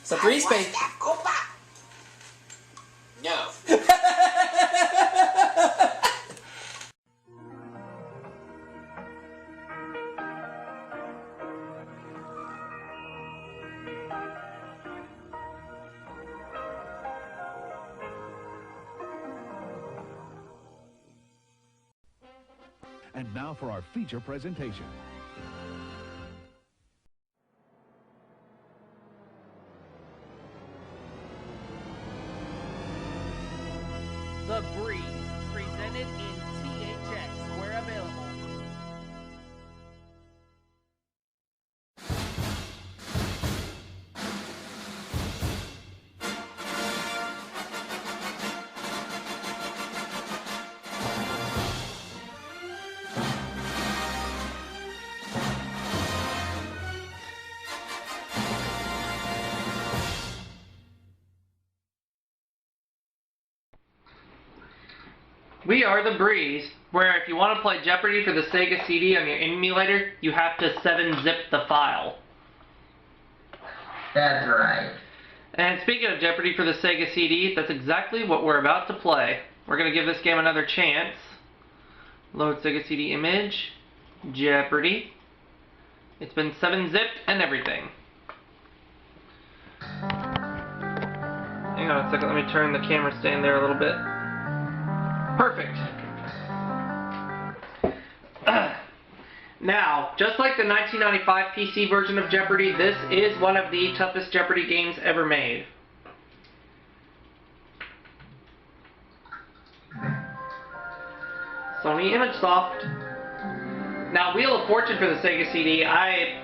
So 3 space. No. And now for our feature presentation. The Breeze, presented in THX, where available. We are The Breeze, where if you want to play Jeopardy for the Sega CD on your emulator, you have to 7-zip the file. That's right. And speaking of Jeopardy for the Sega CD, that's exactly what we're about to play. We're going to give this game another chance. Load Sega CD image. Jeopardy. It's been 7-zipped and everything. Hang on a second, let me turn the camera stand there a little bit. Perfect. Now, just like the 1995 PC version of Jeopardy, this is one of the toughest Jeopardy games ever made. Sony ImageSoft. Now, Wheel of Fortune for the Sega CD, I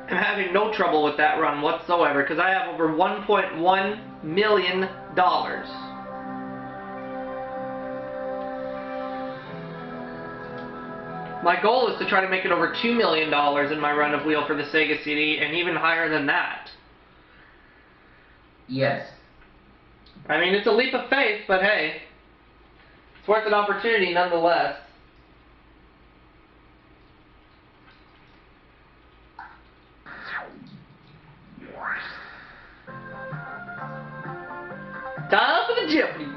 am having no trouble with that run whatsoever, because I have over $1.1 million. My goal is to try to make it over $2 million in my run of Wheel for the Sega CD, and even higher than that. Yes. I mean, it's a leap of faith, but hey, it's worth an opportunity nonetheless. Time for the Jeopardy!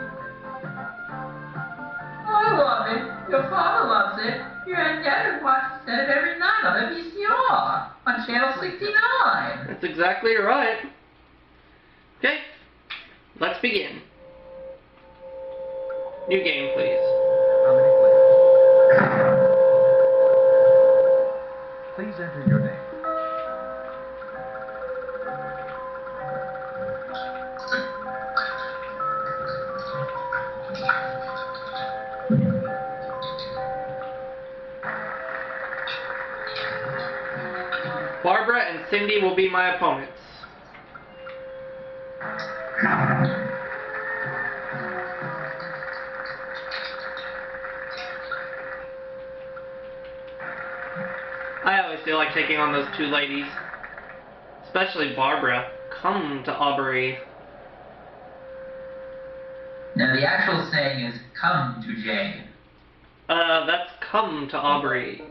I love it. Your father loves it. Your Aunt Dad watches it every night on the VCR on channel 69. That's exactly right. Okay, let's begin. New game, please. How many players? Please enter your name. Barbara and Cindy will be my opponents. I always feel like taking on those two ladies. Especially Barbara. Come to Aubrey. Now the actual saying is come to Jane. That's come to Aubrey.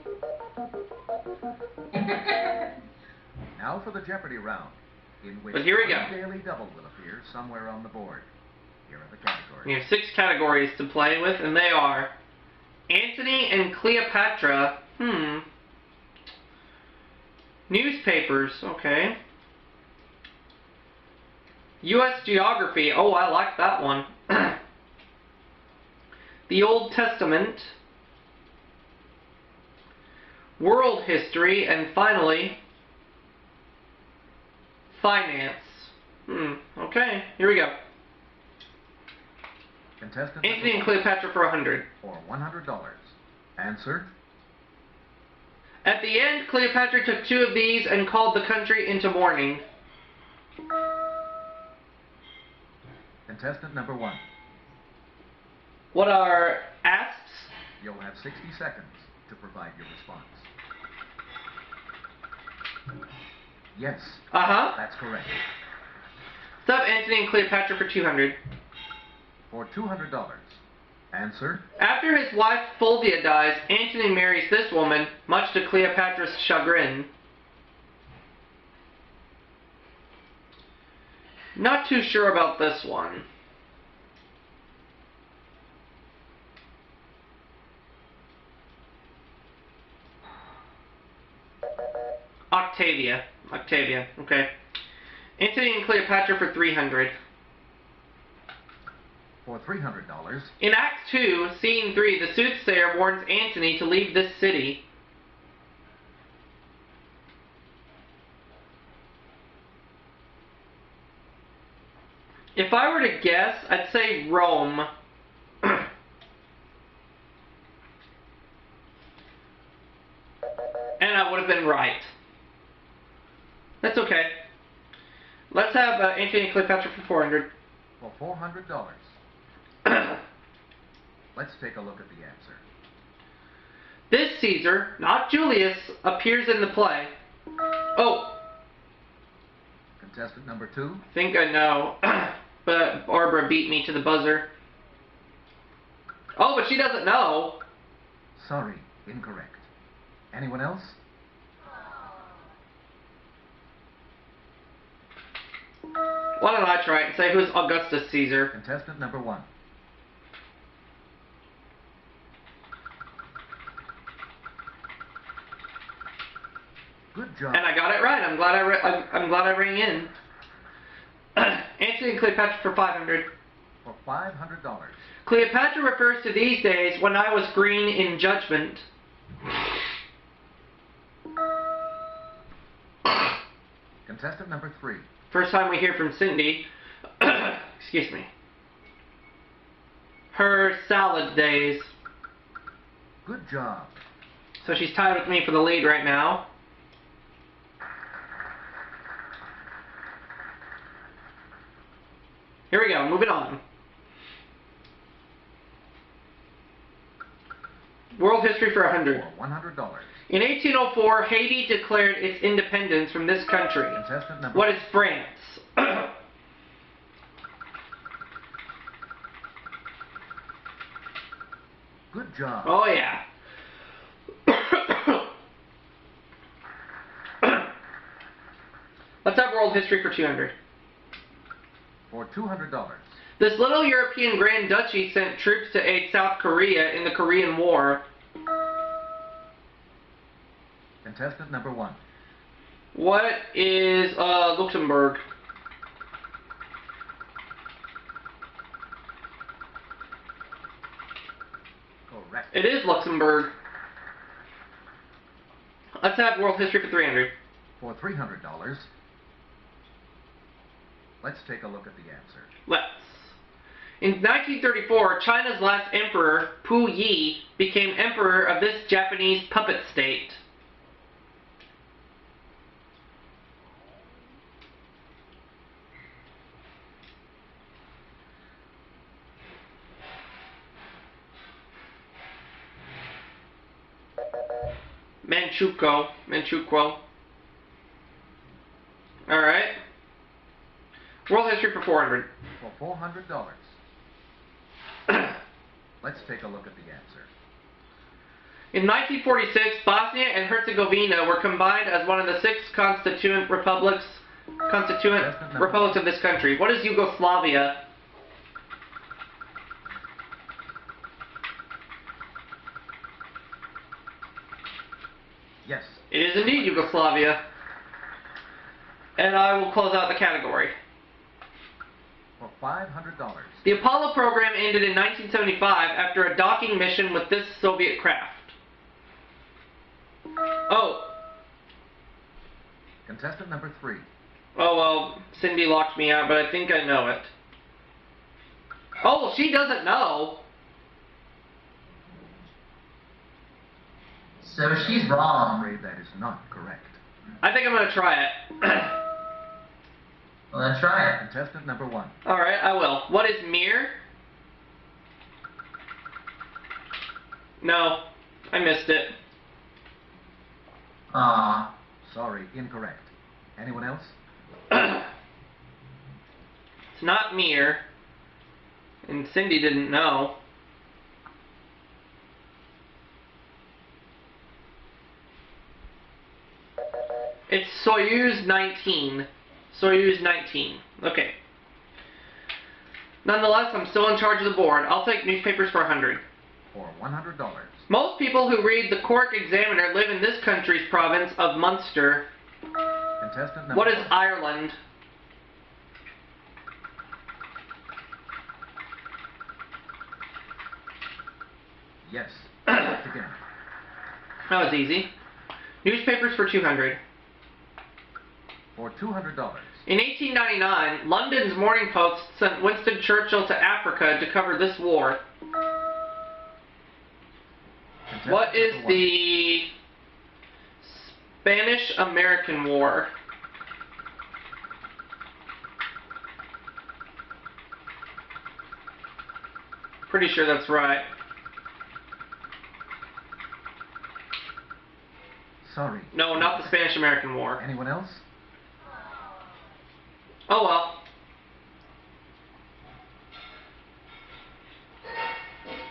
Now for the Jeopardy round, in which But here we go. one daily double will appear somewhere on the board. Here are the categories. We have 6 categories to play with, and they are Antony and Cleopatra. Newspapers, okay. U.S. geography, oh, I like that one. The Old Testament. World history, and finally, finance. Okay, here we go. Contestant Antony and number one, Cleopatra for 100. for $100. Answer. At the end, Cleopatra took 2 of these and called the country into mourning. Contestant number 1. What are asps? You'll have 60 seconds to provide your response. Yes. Uh-huh. That's correct. Sub Antony and Cleopatra for 200. For $200. Answer. After his wife Fulvia dies, Antony marries this woman, much to Cleopatra's chagrin. Not too sure about this one. Octavia. Octavia, okay. Antony and Cleopatra for 300. For $300. In Act 2, Scene 3, the soothsayer warns Antony to leave this city. If I were to guess, I'd say Rome. And I would have been right. That's okay. Let's have Antony and Cleopatra for 400. For $400. Let's take a look at the answer. This Caesar, not Julius, appears in the play. Oh, Contestant number 2. I think I know. But Barbara beat me to the buzzer. Oh, but she doesn't know. Sorry, incorrect. Anyone else? Why don't I try it and say who's Augustus Caesar? Contestant number 1. Good job. And I got it right. I'm glad I rang in. Antony and Cleopatra for 500. For $500. Cleopatra refers to these days when I was green in judgment. Contestant number 3. First time we hear from Cindy. Excuse me. Her salad days. Good job. So she's tied with me for the lead right now. Here we go, moving on. World history for 100. For $100. In 1804, Haiti declared its independence from this country. Contestant number What is France? Good job. Oh, yeah. Let's have world history for 200. For $200. This little European Grand Duchy sent troops to aid South Korea in the Korean War. Contestant number 1. What is Luxembourg? Correct. It is Luxembourg. Let's have world history for 300. For $300. Let's take a look at the answer. Let's. In 1934, China's last emperor, Pu Yi, became emperor of this Japanese puppet state. Manchukuo. Alright. World history for 400. For $400. Let's take a look at the answer. In 1946, Bosnia and Herzegovina were combined as one of the 6 constituent republics of this country. What is Yugoslavia? Yes. It is indeed Yugoslavia. And I will close out the category. For $500. The Apollo program ended in 1975 after a docking mission with this Soviet craft. Oh. Contestant number 3. Oh, well, Cindy locked me out, but I think I know it. Oh, well, she doesn't know. So she's I'm wrong. afraid that is not correct. I think I'm going to try it. Well, then try it. Contestant number 1. Alright, I will. What is Mir? No, I missed it. Aw. Sorry, incorrect. Anyone else? It's not Mir. And Cindy didn't know. It's Soyuz 19. Soyuz 19. Okay. Nonetheless, I'm still in charge of the board. I'll take newspapers for 100. For $100. Most people who read the Cork Examiner live in this country's province of Munster. Contestant number What is 1. Ireland? Yes. Begin. That was easy. Newspapers for 200. For $200. In 1899, London's Morning Post sent Winston Churchill to Africa to cover this war. Contestant What is number 1. the Spanish-American War? Pretty sure that's right. Sorry. No, not the Spanish-American War. Anyone else? Oh well.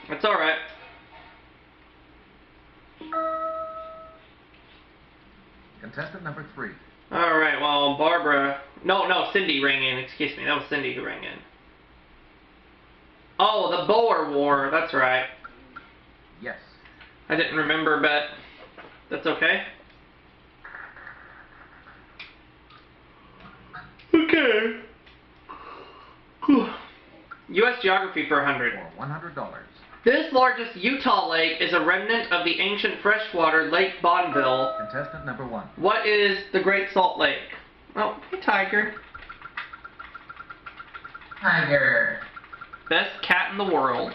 It's alright. Contestant number 3. Alright, well, Barbara... No, Cindy rang in. Excuse me, that was Cindy who rang in. Oh, the Boer War. That's right. Yes. I didn't remember, but that's okay. Okay. Whew. U.S. Geography for 100. For $100. This largest Utah lake is a remnant of the ancient freshwater Lake Bonneville. Contestant number 1. What is the Great Salt Lake? Oh, hey, Tiger. Tiger. Best cat in the world.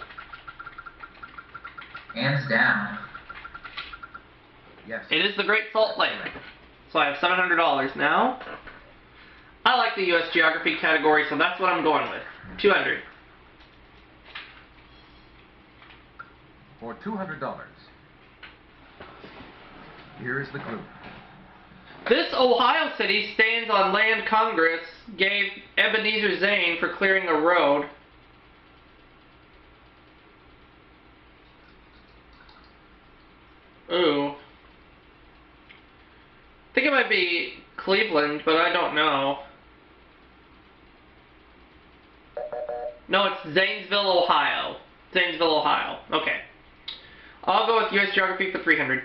Hands down. Yes. It is the Great Salt Lake. So I have $700 now. I like the U.S. Geography category, so that's what I'm going with. 200. For $200. Here is the clue. This Ohio city stands on land Congress gave Ebenezer Zane for clearing a road. Ooh. I think it might be Cleveland, but I don't know. No, it's Zanesville, Ohio. Zanesville, Ohio. Okay. I'll go with U.S. Geography for 300.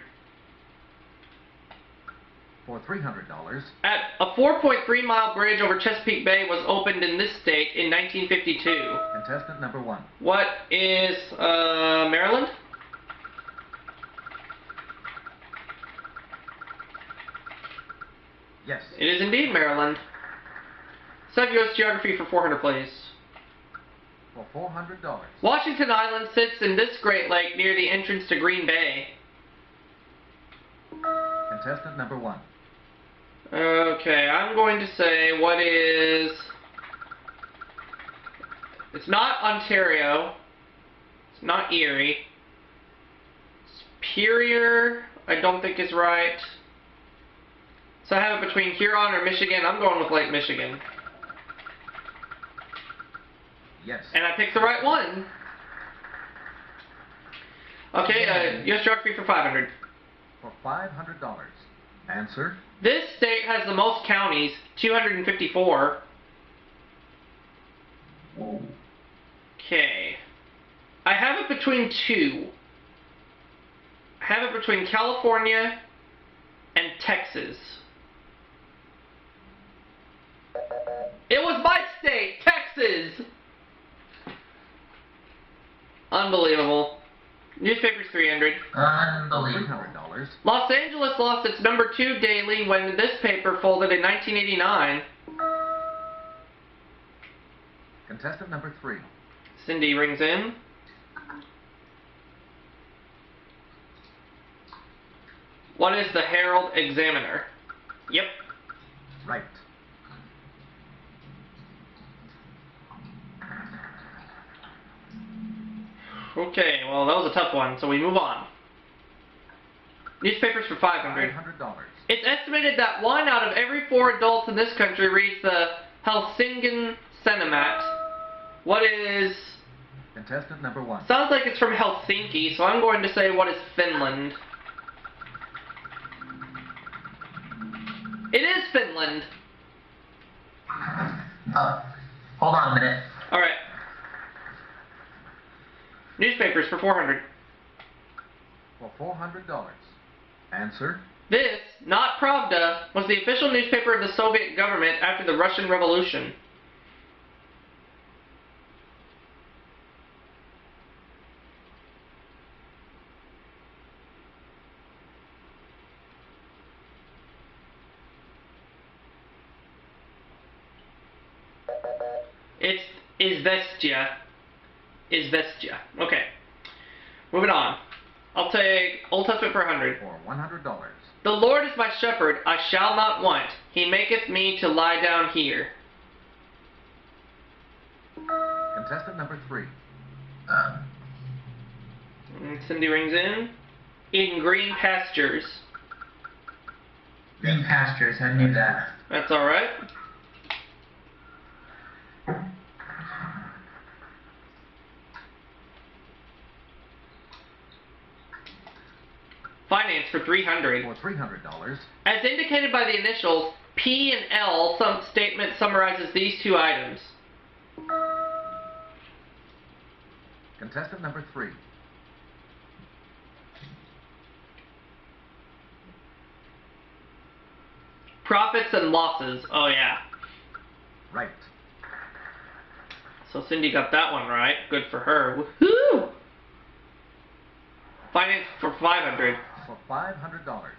For $300. At a 4.3 mile bridge over Chesapeake Bay was opened in this state in 1952. Contestant number 1. What is Maryland? Yes. It is indeed Maryland. Sub U.S. Geography for 400, please. For $400. Washington Island sits in this Great Lake near the entrance to Green Bay. Contestant number 1. Okay, I'm going to say what is... It's not Ontario. It's not Erie. Superior, I don't think is right. So I have it between Huron or Michigan. I'm going with Lake Michigan. Yes. And I picked the right one. Okay, U.S. Geography for 500. For $500. Answer. This state has the most counties, 254. Whoa. Okay. I have it between two. I have it between California and Texas. It was my state, Texas! Unbelievable. Newspapers 300. Unbelievable. $300. Los Angeles lost its number 2 daily when this paper folded in 1989. Contestant number 3. Cindy rings in. What is the Herald Examiner? Yep. Right. Okay, well that was a tough one, so we move on. Newspapers for 500. $500. It's estimated that 1 out of every 4 adults in this country reads the Helsingin Sanomat. What is... Contestant number 1. Sounds like it's from Helsinki, so I'm going to say what is Finland? It is Finland! Hold on a minute. Alright. for 400. For $400. Answer. This, not Pravda, was the official newspaper of the Soviet government after the Russian Revolution. It's Izvestia. Izvestia. Okay. Moving on. I'll take Old Testament for 100. For $100. The Lord is my shepherd, I shall not want. He maketh me to lie down here. Contestant number 3. And Cindy rings in green pastures. Green pastures, I knew that. That's alright. Finance for 300. For $300. As indicated by the initials P and L, some statement summarizes these two items. Contestant number 3. Profits and losses. Oh yeah. Right. So Cindy got that one right. Good for her. Woohoo! Finance for 500. For $500.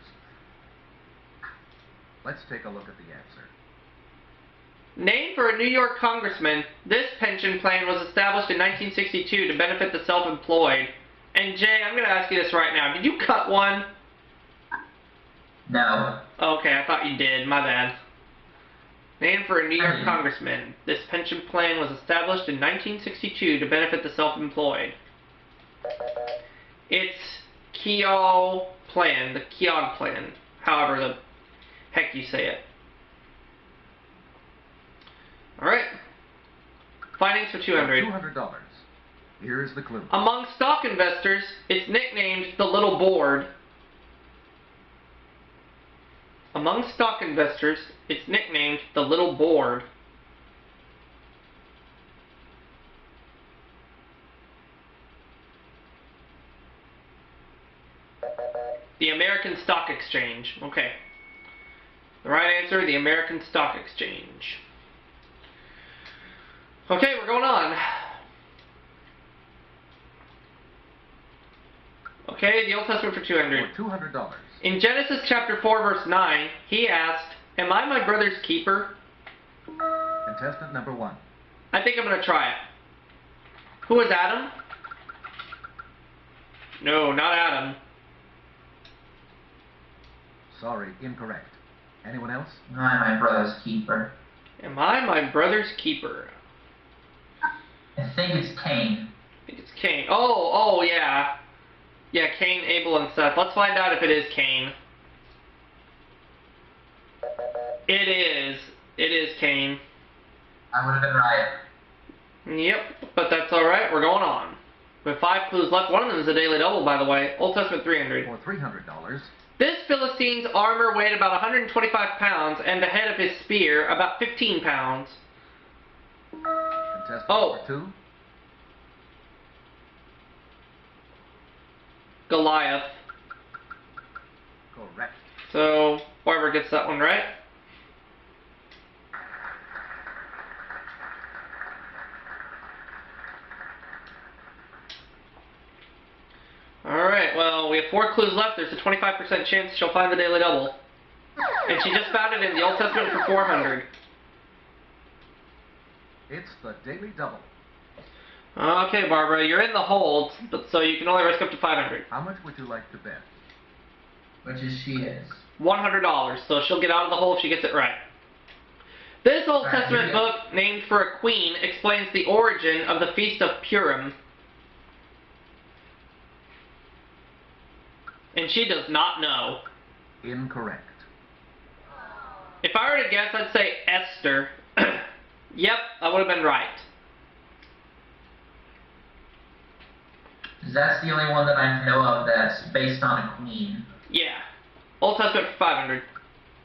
Let's take a look at the answer. Named for a New York congressman, this pension plan was established in 1962 to benefit the self-employed. And Jay, I'm going to ask you this right now. Did you cut one? No. Okay, I thought you did. My bad. Named for a New York congressman, this pension plan was established in 1962 to benefit the self-employed. It's Keogh plan, the Keogh plan, however the heck you say it. Alright. Finance for 200. $200. Here is the clue. Among stock investors, it's nicknamed the Little Board. Among stock investors, it's nicknamed the Little Board. The American Stock Exchange. Okay. The right answer, the American Stock Exchange. Okay, we're going on. Okay, the Old Testament for 200. For $200. In Genesis chapter 4, verse 9, he asked, "Am I my brother's keeper?" Contestant number 1. I think I'm going to try it. Who is Adam? No, not Adam. Sorry, incorrect. Anyone else? I'm my brother's keeper. Am I my brother's keeper? I think it's Cain. I think it's Cain. Oh, yeah. Yeah, Cain, Abel, and Seth. Let's find out if it is Cain. It is. It is Cain. I would have been right. Yep, but that's alright. We're going on. We have 5 clues left. One of them is a daily double, by the way. Old Testament 300. For $300. This Philistine's armor weighed about 125 pounds, and the head of his spear about 15 pounds. Contestant Oh. number 2. Goliath. Correct. So, whoever gets that one right. Alright, well, we have 4 clues left. There's a 25% chance she'll find the daily double. And she just found it in the Old Testament for 400. It's the daily double. Okay, Barbara, you're in the hold, but so you can only risk up to 500. How much would you like to bet? Which is she is. $100, so she'll get out of the hole if she gets it right. This Old Alright, Testament here we go. book, named for a queen, explains the origin of the Feast of Purim. And she does not know. Incorrect. If I were to guess, I'd say Esther. Yep, I would have been right. That's the only one that I know of that's based on a queen. Yeah. Old Testament for 500.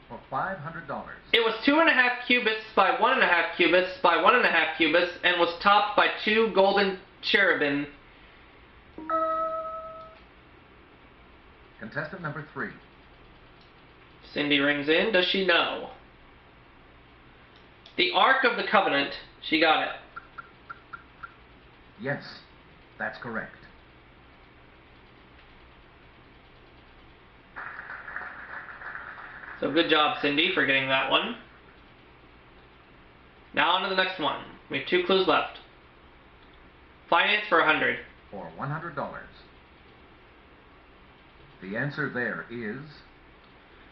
For $500. It was 2.5 cubits by 1.5 cubits by 1.5 cubits and was topped by 2 golden cherubim. Contestant number 3. Cindy rings in. Does she know? The Ark of the Covenant. She got it. Yes, that's correct. So good job, Cindy, for getting that one. Now on to the next one. We have 2 clues left. Finance for $100. For $100. The answer there is...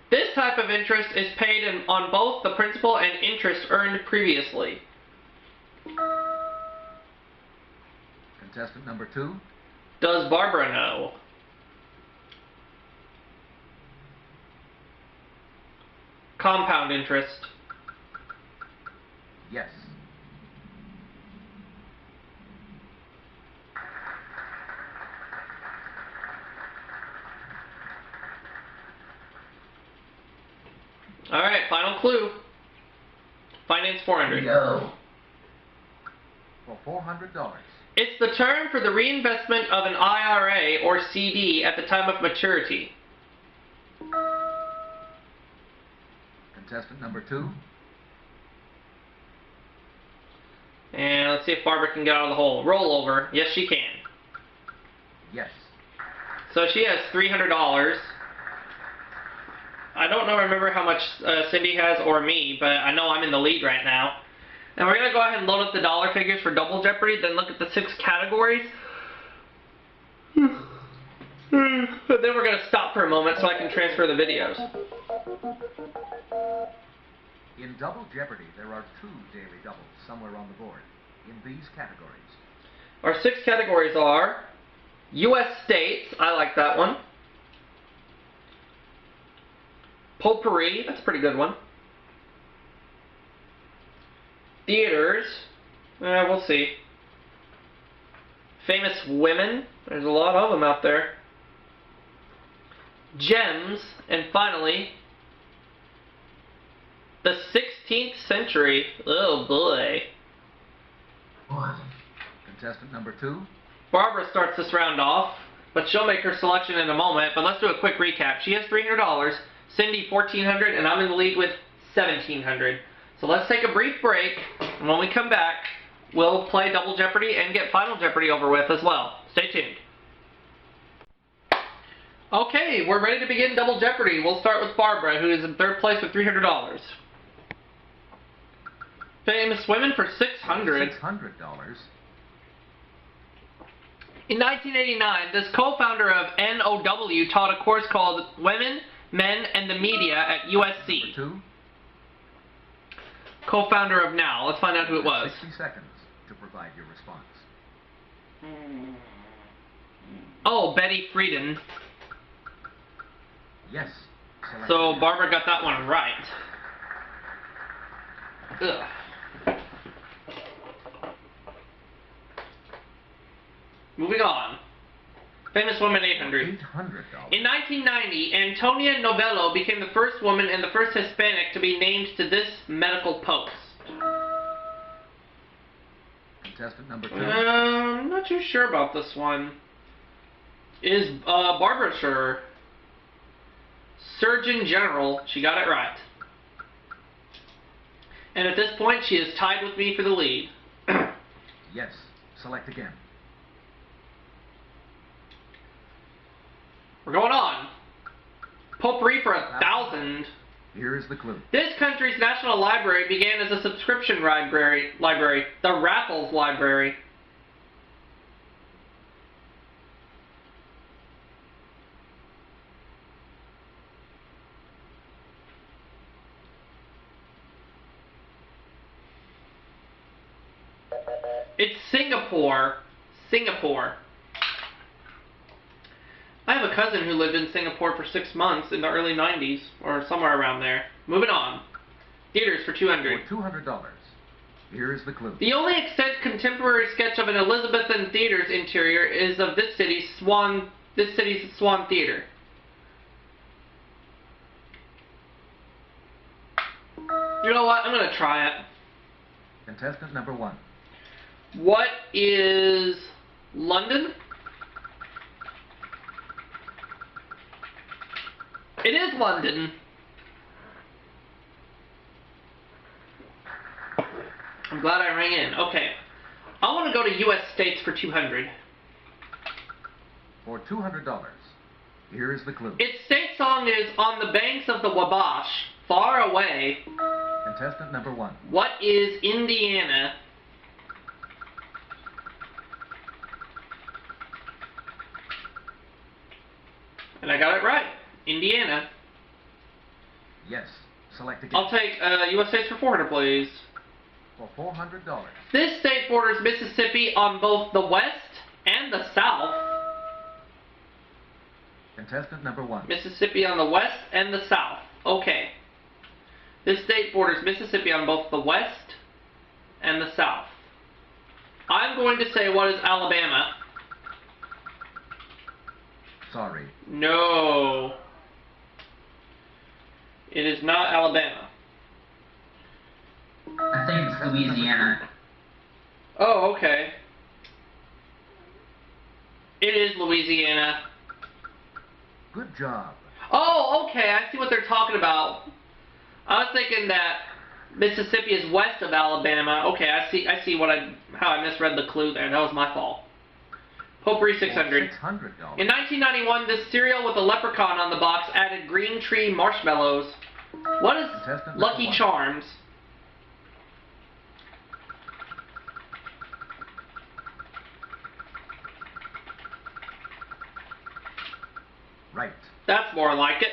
This type of interest is paid on both the principal and interest earned previously. Contestant number 2. Does Barbara know? Compound interest. Yes. Alright, final clue. Finance $400. Yo. For $400. It's the term for the reinvestment of an IRA or CD at the time of maturity. Contestant number 2. And let's see if Barbara can get out of the hole. Roll over. Yes, she can. Yes. So she has $300. I don't remember how much Cindy has or me, but I know I'm in the lead right now. And we're going to go ahead and load up the dollar figures for Double Jeopardy, then look at the 6 categories. But then we're going to stop for a moment so I can transfer the videos. In Double Jeopardy, there are 2 daily doubles somewhere on the board in these categories. Our 6 categories are U.S. states. I like that one. Potpourri. That's a pretty good one. Theaters. We'll see. Famous women. There's a lot of them out there. Gems. And finally, the 16th century. Oh boy. Boy. Contestant number 2. Barbara starts this round off, but she'll make her selection in a moment. But let's do a quick recap. She has $300, Cindy $1,400, and I'm in the lead with $1,700. So let's take a brief break, and when we come back, we'll play Double Jeopardy and get Final Jeopardy over with as well. Stay tuned. Okay, we're ready to begin Double Jeopardy. We'll start with Barbara, who is in 3rd place with $300. Famous women for $600. $600. In 1989, this co-founder of NOW taught a course called Women, Men, and the Media at USC. Number 2. Co-founder of Now. Let's find out who it was. 60 seconds to provide your response. Oh, Betty Friedan. Yes. Select So your- Barbara got that one right. Ugh. Moving on. Famous woman 800. $800. In 1990, Antonia Novello became the first woman and the first Hispanic to be named to this medical post. Contestant number 2. I'm not too sure about this one. Is Barbara sure? Surgeon General. She got it right. And at this point, she is tied with me for the lead. Yes. Select again. We're going on. Potpourri for 1,000. Here is the clue. This country's national library began as a subscription library, the Raffles Library. It's Singapore. Singapore. I have a cousin who lived in Singapore for 6 months in the early 90s, or somewhere around there. Moving on. Theaters for $200. For $200. Here is the clue. The only extant contemporary sketch of an Elizabethan theater's interior is of this city's Swan Theater. You know what? I'm gonna try it. Contestant number 1. What is London? It is London. I'm glad I rang in. Okay. I want to go to U.S. states for 200. For $200, here is the clue. Its state song is On the Banks of the Wabash, Far Away. Contestant number 1. What is Indiana? And I got it right. Indiana. Yes. Select again. I'll take U.S. states for 400, please. For $400. This state borders Mississippi on both the west and the south. Contestant number 1. Mississippi on the west and the south. Okay. This state borders Mississippi on both the west and the south. I'm going to say, what is Alabama? Sorry. No. It is not Alabama. I think it's Louisiana. Oh, okay. It is Louisiana. Good job. Oh, okay, I see what they're talking about. I was thinking that Mississippi is west of Alabama. Okay, I see how I misread the clue there. That was my fault. Potpourri 600. $600. In 1991, this cereal with a leprechaun on the box added green tree marshmallows. What is Contestant number Lucky 1. Charms? Right. That's more like it.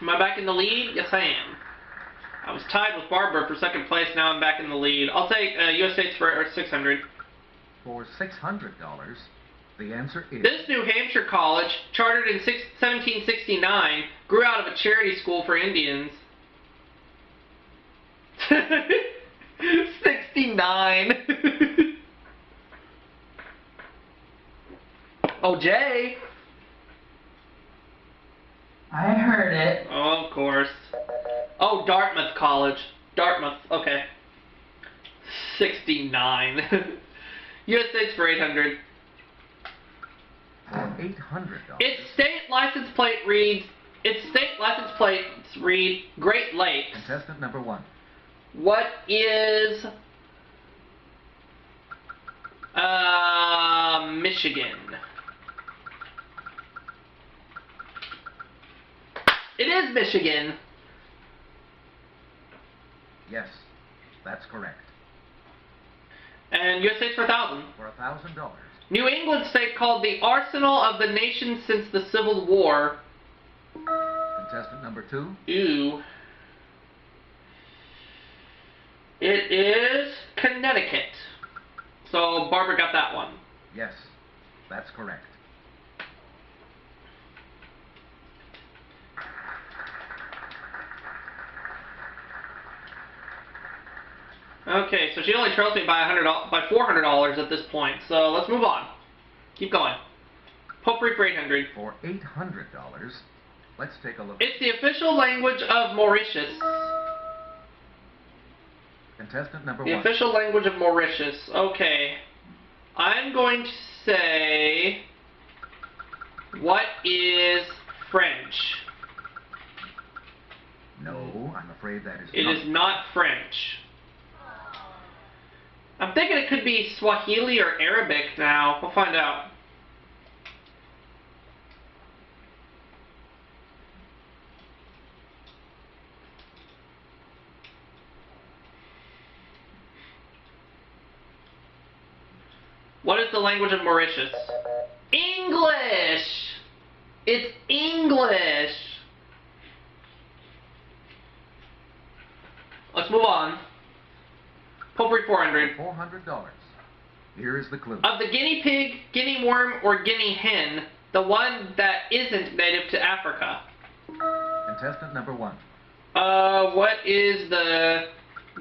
Am I back in the lead? Yes, I am. I was tied with Barbara for second place. Now I'm back in the lead. I'll take U.S. states for 600. For $600, the answer is... This New Hampshire college, chartered in 1769, grew out of a charity school for Indians. 69. Oh, Jay. I heard it. Oh, of course. Oh, Dartmouth College. Dartmouth. Okay. 69. U.S. states for 800. For $800. Its state license plates read Great Lakes. Contestant number 1. What is Michigan? It is Michigan. Yes, that's correct. And U.S. states for 1,000. For $1,000. New England state called the arsenal of the nation since the Civil War. Contestant number 2. Ooh. It is Connecticut. So Barbara got that one. Yes, that's correct. Okay, so she only trails me by $400 at this point. So let's move on. Keep going. Potpourri for 800. For $800, let's take a look. It's the official language of Mauritius. Contestant number The 1. official language of Mauritius. Okay. I'm going to say, what is French? No, I'm afraid that is It not. is not French. I'm thinking it could be Swahili or Arabic now. We'll find out. What is the language of Mauritius? English! It's English! Let's move on. Potpourri 400. $400. Here is the clue. Of the guinea pig, guinea worm, or guinea hen, the one that isn't native to Africa. Contestant number 1. What is the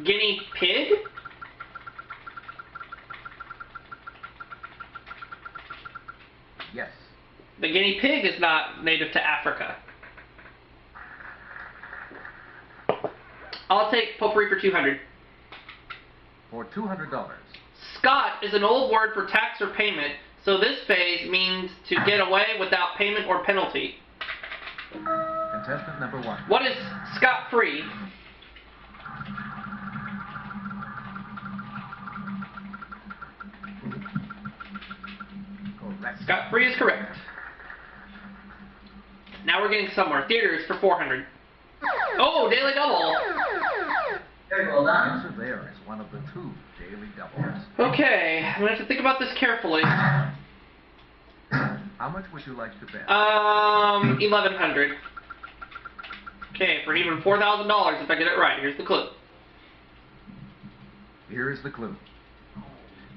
guinea pig? Yes. The guinea pig is not native to Africa. I'll take potpourri for 200. For $200. Scot is an old word for tax or payment, so this phase means to get away without payment or penalty. Contestant number 1. What is scot-free? Correct. Scot-free is correct. Now we're getting somewhere. Theaters for 400. Oh, daily double. Very well The done. answer there is one of the 2 daily doubles. Okay, I'm gonna have to think about this carefully. How much would you like to bet? 1,100. Okay, for even $4,000 if I get it right. Here's the clue. Here is the clue.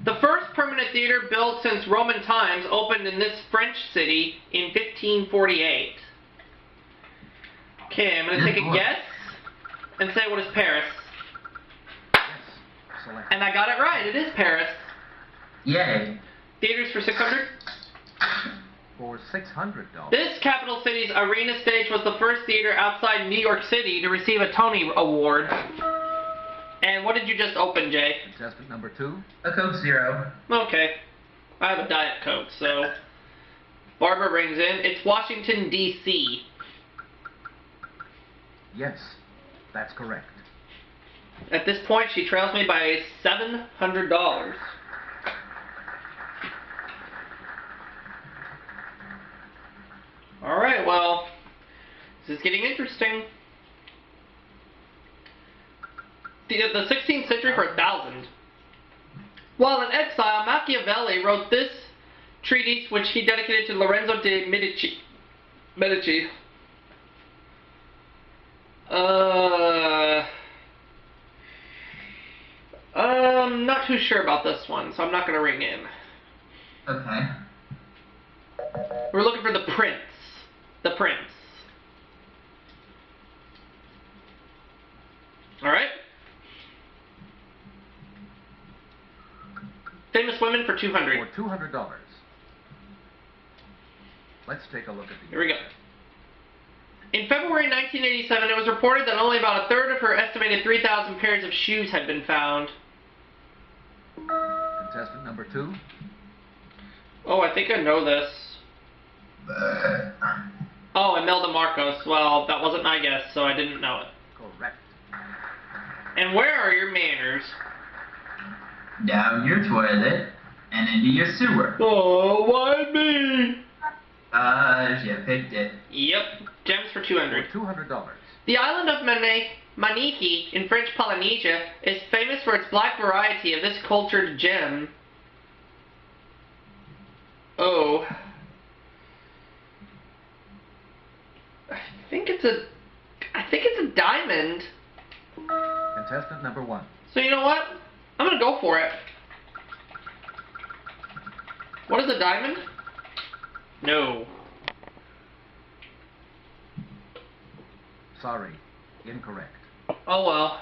The first permanent theater built since Roman times opened in this French city in 1548. Okay, I'm gonna take a guess and say what is Paris. Yes. Select. And I got it right. It is Paris. Yay. Theaters for 600. For $600. This capital city's arena stage was the first theater outside New York City to receive a Tony Award. And what did you just open, Jay? Contestant number 2. A Coke Zero. Okay. I have a Diet Coke, so... Barbara rings in. It's Washington, D.C. Yes, that's correct. At this point, she trails me by $700. Alright, well, this is getting interesting. The 16th century for 1,000. While in exile, Machiavelli wrote this treatise which he dedicated to Lorenzo de' Medici. I'm not too sure about this one, so I'm not going to ring in. Okay. We're looking for the prince. The prince. Alright. Famous women for 200. For $200. Let's take a look at the... Here we go. In February 1987, it was reported that only about a third of her estimated 3,000 pairs of shoes had been found. Contestant number 2. Oh, I think I know this. Oh, Imelda Marcos. Well, that wasn't my guess, so I didn't know it. Correct. And where are your manners? Down your toilet and into your sewer. Oh, why me? You picked it. Yep, gems for 200. For $200. The island of Maniki in French Polynesia is famous for its black variety of this cultured gem. Oh. I think it's a diamond. Contestant number 1. So you know what? I'm gonna go for it. What is a diamond? No. Sorry, incorrect. Oh well.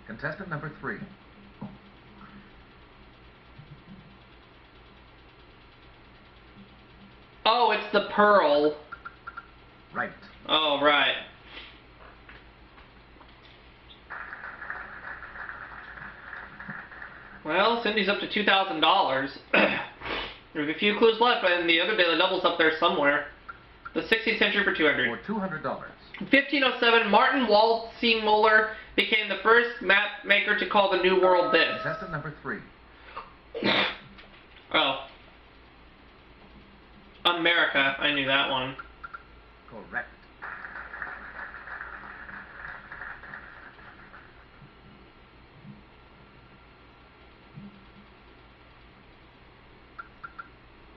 Contestant number 3. Oh, it's the pearl. Right. Oh, right. Well, Cindy's up to $2,000. There's a few clues left, and the other daily double's up there somewhere. The 16th century for 200. For $200. 1507, Martin Waldseemüller became the first map maker to call the New World this. Contestant number 3. Oh. America. I knew that one. Correct.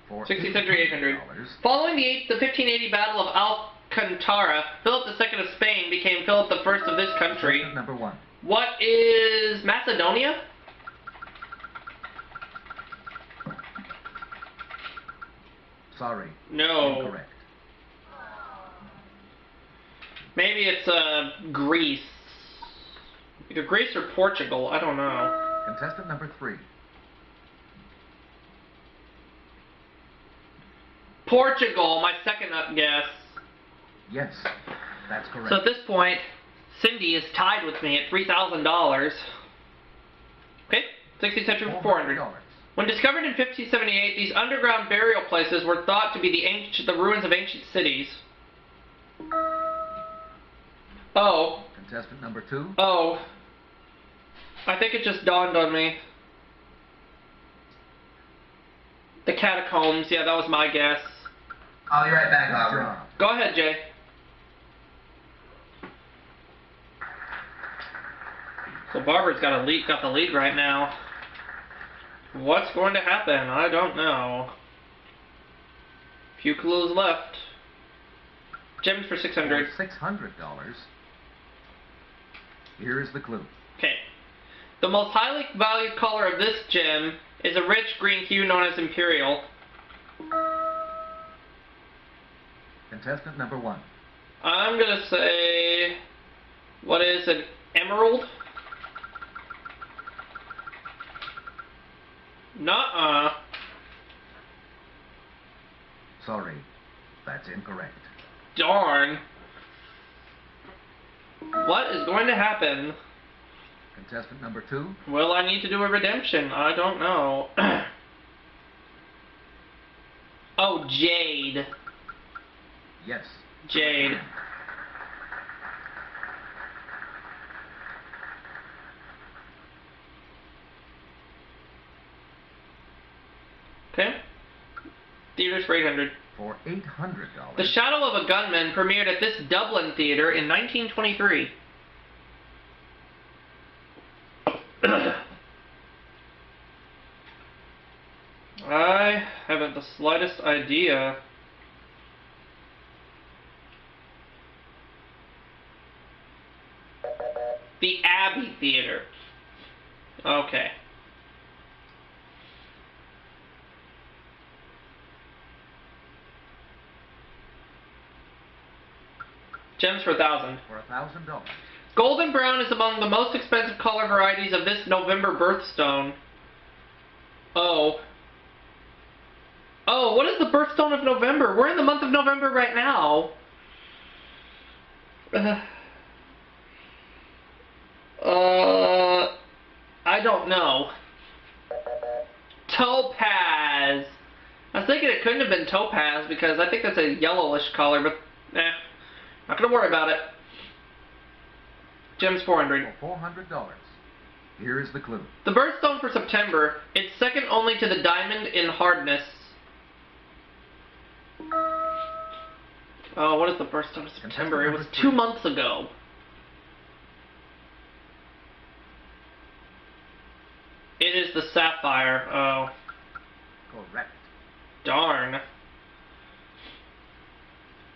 For 16th century, 800. $800. Following the 1580 Battle of Alcantara, Philip II of Spain became Philip I of this country. Contestant number 1. What is Macedonia? Sorry. No. Incorrect. Maybe it's Greece. Either Greece or Portugal. I don't know. Contestant number 3. Portugal, my second guess. Yes, that's correct. So at this point, Cindy is tied with me at $3,000. Okay, 16th century for 400. When discovered in 1578, these underground burial places were thought to be the ruins of ancient cities. Oh. Contestant number 2. Oh. I think it just dawned on me. The catacombs, yeah, that was my guess. I'll be right back, Good Albert. job. Go ahead, Jay. So Barbara's got the lead right now. What's going to happen? I don't know. Few clues left. Gems for $600. For $600. Here is the clue. Okay. The most highly valued color of this gem is a rich green hue known as Imperial. Contestant number 1. I'm gonna say, what is an emerald? Nuh-uh. Sorry, that's incorrect. Darn. What is going to happen? Contestant number 2. Will I need to do a redemption? I don't know. Oh, jade. Yes. Jade. Okay. Theaters for $800. For $800. The Shadow of a Gunman premiered at this Dublin theater in 1923. I haven't the slightest idea. The Abbey Theater. Okay. Gems for $1,000. For $1,000. Golden brown is among the most expensive color varieties of this November birthstone. Oh. Oh, what is the birthstone of November? We're in the month of November right now. I don't know. Topaz. I was thinking it couldn't have been topaz because I think that's a yellowish color, but not gonna worry about it. Gems $400. For $400. Here is the clue. The birthstone for September, it's second only to the diamond in hardness. Oh, what is the birthstone of September? It was 2 months ago. It is the sapphire. Oh, Correct. darn.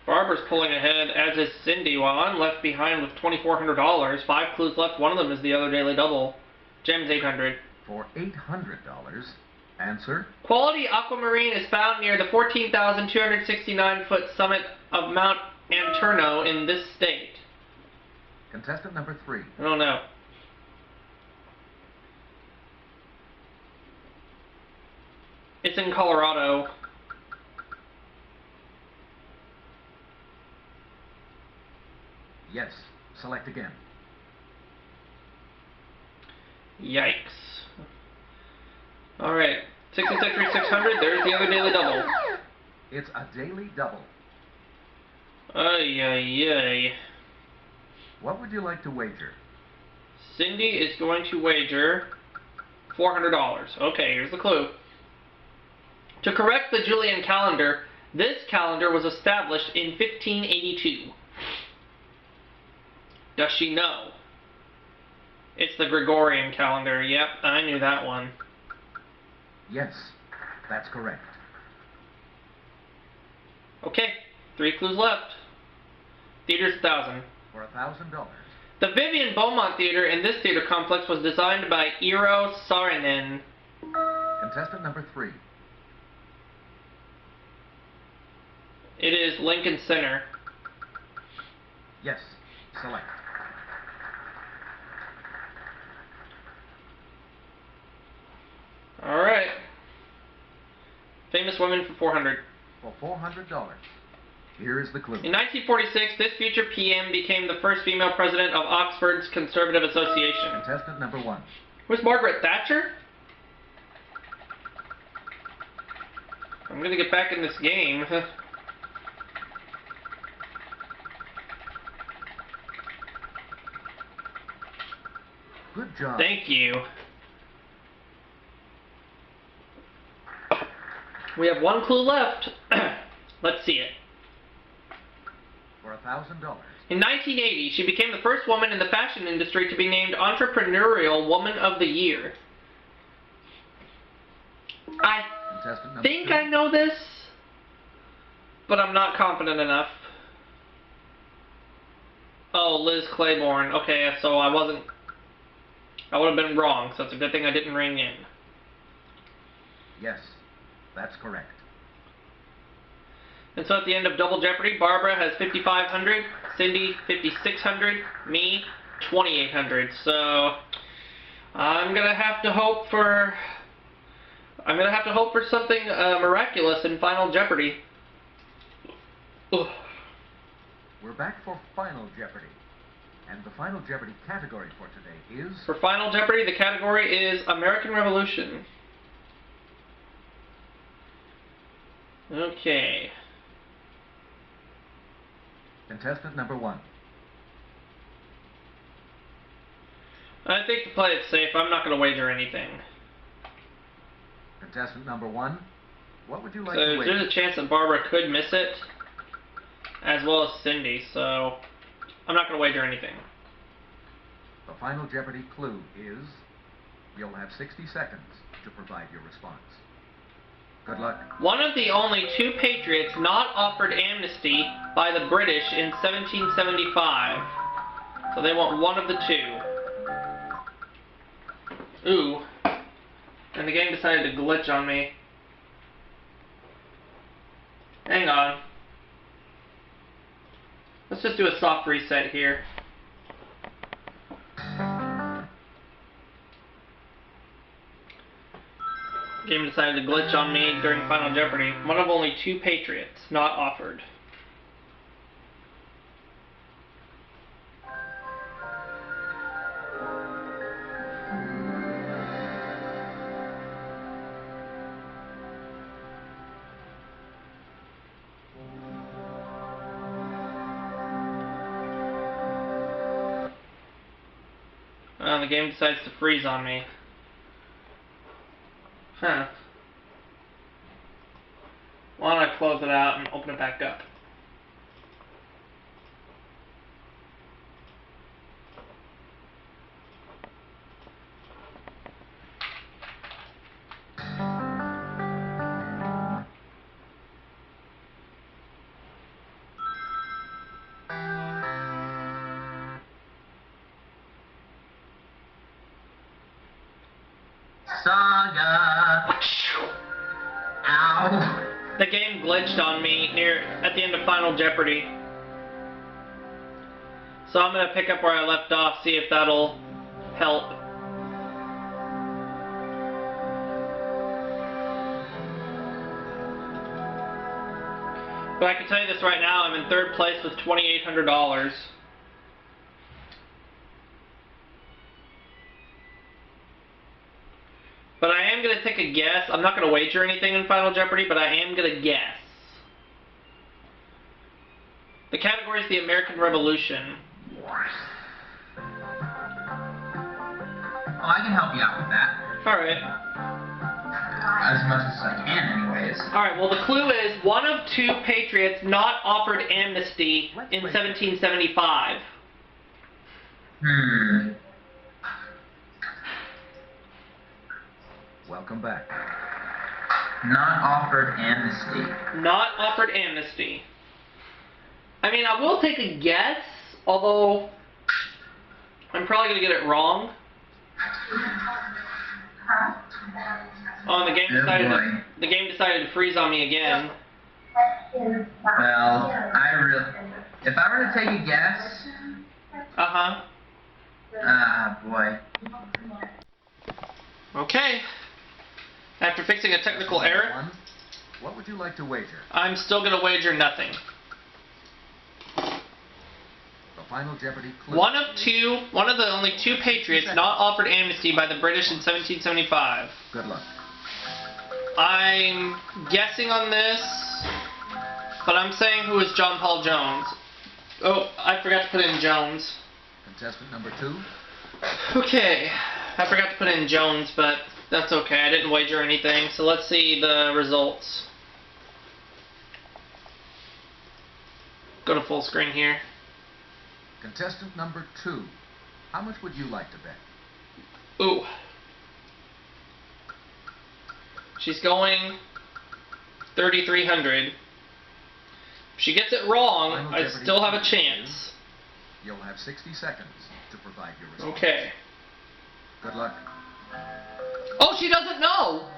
Barbara's pulling ahead, as is Cindy, while I'm left behind with $2,400. 5 clues left. One of them is the other daily double. Gems $800. For $800. Answer. Quality aquamarine is found near the 14,269-foot summit of Mount Anterno in this state. Contestant number 3. I don't know. It's in Colorado. Yes. Select again. Yikes. Alright. 66 for 600. There's the other daily double. It's a daily double. Ay, ay, ay. What would you like to wager? Cindy is going to wager $400. Okay, here's the clue. To correct the Julian calendar, this calendar was established in 1582. Does she know? It's the Gregorian calendar. Yep, I knew that one. Yes, that's correct. Okay, 3 clues left. Theater's $1,000. For $1,000. The Vivian Beaumont Theater in this theater complex was designed by Eero Saarinen. Contestant number 3. It is Lincoln Center. Yes. Select. Alright. Famous women for $400. For $400. Here is the clue. In 1946, this future PM became the first female president of Oxford's Conservative Association. Contestant number 1. Was Margaret Thatcher? I'm gonna get back in this game. Good job. Thank you. We have one clue left. Let's see it. For $1,000. In 1980, she became the first woman in the fashion industry to be named Entrepreneurial Woman of the Year. I Contestant number think 2. I know this, but I'm not confident enough. Oh, Liz Claiborne. Okay, so I would have been wrong, so it's a good thing I didn't ring in. Yes, that's correct. And so at the end of Double Jeopardy, Barbara has 5,500, Cindy 5,600, me 2,800. So I'm gonna have to hope for something miraculous in Final Jeopardy. Ugh. We're back for Final Jeopardy. And the Final Jeopardy category for today is... For Final Jeopardy, the category is American Revolution. Okay. Contestant number 1. I think to play it safe, I'm not going to wager anything. Contestant number 1, what would you like So to wager? there's a chance that Barbara could miss it, as well as Cindy, so I'm not going to wager anything. The Final Jeopardy clue is... You'll have 60 seconds to provide your response. Good luck. One of the only 2 patriots not offered amnesty by the British in 1775. So they want one of the 2. Ooh. And the game decided to glitch on me. Hang on. Let's just do a soft reset here. Game decided to glitch on me during Final Jeopardy. One of only 2 patriots not offered. The game decides to freeze on me. Huh. Why don't I close it out and open it back up? Saga. Ow. The game glitched on me at the end of Final Jeopardy. So I'm gonna pick up where I left off, see if that'll help. But I can tell you this right now, I'm in 3rd place with $2,800. But I am going to take a guess. I'm not going to wager anything in Final Jeopardy, but I am going to guess. The category is the American Revolution. Oh, I can help you out with that. Alright. As much as I can, anyways. Alright, well the clue is one of 2 patriots not offered amnesty in 1775. Welcome back. Not offered amnesty. Not offered amnesty. I mean, I will take a guess, although I'm probably going to get it wrong. Oh, and the game decided to freeze on me again. Well, if I were to take a guess... Uh-huh. Ah, boy. Okay. After fixing a technical error, 1, what would you like to wager? I'm still going to wager nothing. The Final Jeopardy clue. One of the only 2 patriots not offered amnesty by the British in 1775. Good luck. I'm guessing on this, but I'm saying who is John Paul Jones. Oh, I forgot to put in Jones. Contestant number 2. Okay, I forgot to put in Jones, but that's okay. I didn't wager anything, so let's see the results. Go to full screen here. Contestant number 2. How much would you like to bet? Ooh. She's going 3,300. If she gets it wrong, Final I Jeopardy still have a clue chance. is You'll have 60 seconds to provide your response. Okay. Good luck. Oh, she doesn't know!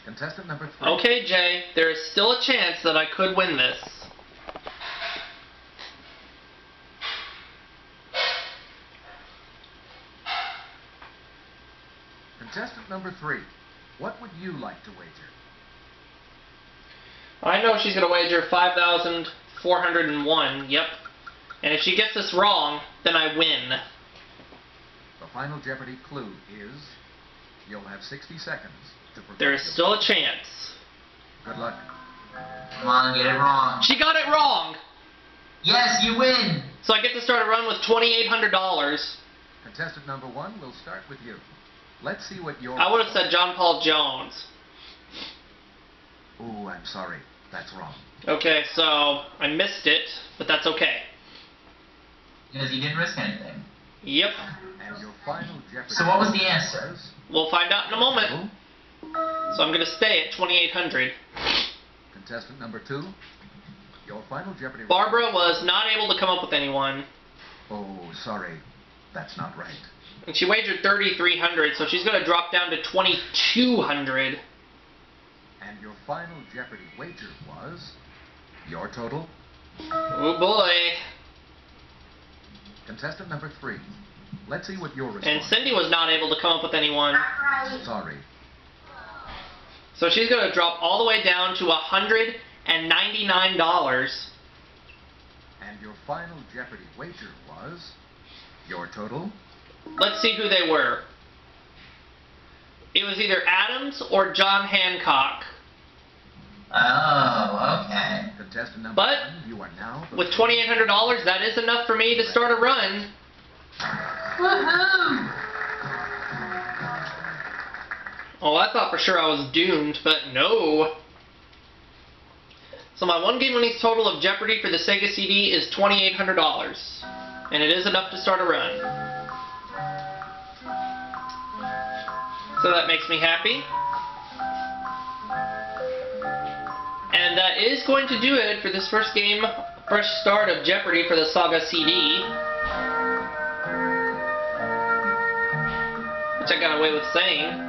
Contestant number 3. Okay, Jay, there is still a chance that I could win this. Contestant number 3. What would you like to wager? I know she's going to wager 5,401, yep. And if she gets this wrong, then I win. The final Jeopardy clue is you'll have 60 seconds to provide There is your still a response. chance. Good luck. Come on, get it wrong. She got it wrong! Yes, you win. So I get to start a run with $2,800. Contestant number 1, we'll start with you. Let's see what your... I would have said John Paul Jones. Ooh, I'm sorry. That's wrong. Okay, so I missed it, but that's okay. Because you didn't risk anything. Yep. And your final Jeopardy... So what was the answer? was- We'll find out in a moment. So I'm going to stay at 2,800. Contestant number 2, your final Jeopardy... Barbara was not able to come up with anyone. Oh, sorry. That's not right. And she wagered 3,300, so she's going to drop down to 2,200. And your final Jeopardy wager was... your total? Oh boy. Contestant number 3, let's see what your response... And Cindy was not able to come up with anyone. Sorry. So she's going to drop all the way down to $199. And your final Jeopardy wager was... your total? Let's see who they were. It was either Adams or John Hancock. Oh, okay. Contestant number But 1, you are now... the- with $2,800, that is enough for me to start a run. Woohoo! Oh, I thought for sure I was doomed, but no. So my one game winnings total of Jeopardy for the Sega CD is $2,800. And it is enough to start a run. So that makes me happy. And that is going to do it for this first game, fresh start of Jeopardy for the Saga CD. Which I got away with saying.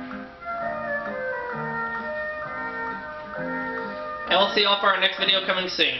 And we'll see you all for our next video coming soon.